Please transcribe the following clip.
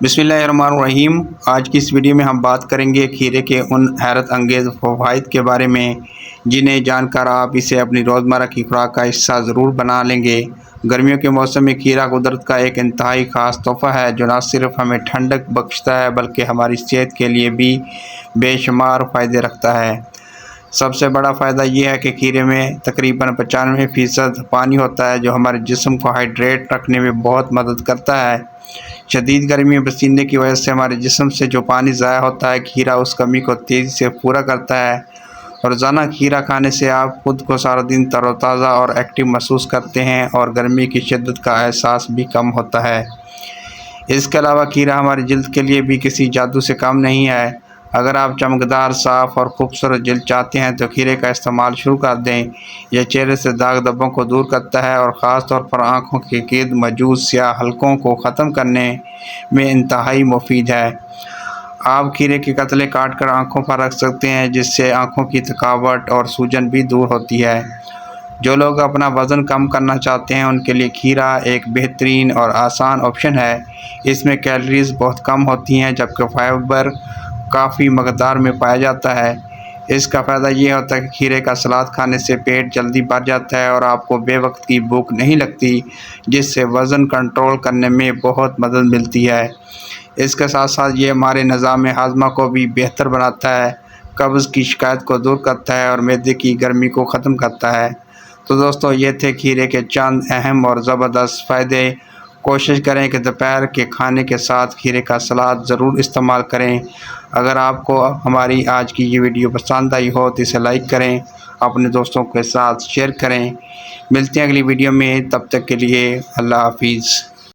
بسم اللہ الرحمن الرحیم۔ آج کی اس ویڈیو میں ہم بات کریں گے کھیرے کے ان حیرت انگیز فوائد کے بارے میں جنہیں جان کر آپ اسے اپنی روزمرہ کی خوراک کا حصہ ضرور بنا لیں گے۔ گرمیوں کے موسم میں کھیرا قدرت کا ایک انتہائی خاص تحفہ ہے جو نہ صرف ہمیں ٹھنڈک بخشتا ہے بلکہ ہماری صحت کے لیے بھی بے شمار فائدے رکھتا ہے۔ سب سے بڑا فائدہ یہ ہے کہ کھیرے میں تقریباً 95% پانی ہوتا ہے جو ہمارے جسم کو ہائیڈریٹ رکھنے میں بہت مدد کرتا ہے۔ شدید گرمی میں پسینے کی وجہ سے ہمارے جسم سے جو پانی ضائع ہوتا ہے، کھیرا اس کمی کو تیزی سے پورا کرتا ہے۔ روزانہ کھیرا کھانے سے آپ خود کو سارا دن تر و تازہ اور ایکٹیو محسوس کرتے ہیں اور گرمی کی شدت کا احساس بھی کم ہوتا ہے۔ اس کے علاوہ کھیرا ہماری جلد کے لیے بھی کسی جادو سے کم نہیں ہے۔ اگر آپ چمکدار، صاف اور خوبصورت جلد چاہتے ہیں تو کھیرے کا استعمال شروع کر دیں۔ یہ چہرے سے داغ دھبوں کو دور کرتا ہے اور خاص طور پر آنکھوں کے گرد موجود سیاہ حلقوں کو ختم کرنے میں انتہائی مفید ہے۔ آپ کھیرے کے قطرے کاٹ کر آنکھوں پر رکھ سکتے ہیں جس سے آنکھوں کی تھکاوٹ اور سوجن بھی دور ہوتی ہے۔ جو لوگ اپنا وزن کم کرنا چاہتے ہیں ان کے لیے کھیرا ایک بہترین اور آسان آپشن ہے۔ اس میں کیلوریز بہت کم ہوتی ہیں جبکہ فائبر کافی مقدار میں پایا جاتا ہے۔ اس کا فائدہ یہ ہوتا ہے کہ کھیرے کا سلاد کھانے سے پیٹ جلدی بھر جاتا ہے اور آپ کو بے وقت کی بھوک نہیں لگتی، جس سے وزن کنٹرول کرنے میں بہت مدد ملتی ہے۔ اس کے ساتھ ساتھ یہ ہمارے نظام ہاضمہ کو بھی بہتر بناتا ہے، قبض کی شکایت کو دور کرتا ہے اور معدے کی گرمی کو ختم کرتا ہے۔ تو دوستو، یہ تھے کھیرے کے چند اہم اور زبردست فائدے۔ کوشش کریں کہ دوپہر کے کھانے کے ساتھ کھیرے کا سلاد ضرور استعمال کریں۔ اگر آپ کو ہماری آج کی یہ ویڈیو پسند آئی ہو تو اسے لائک کریں، اپنے دوستوں کے ساتھ شیئر کریں۔ ملتے ہیں اگلی ویڈیو میں، تب تک کے لیے اللہ حافظ۔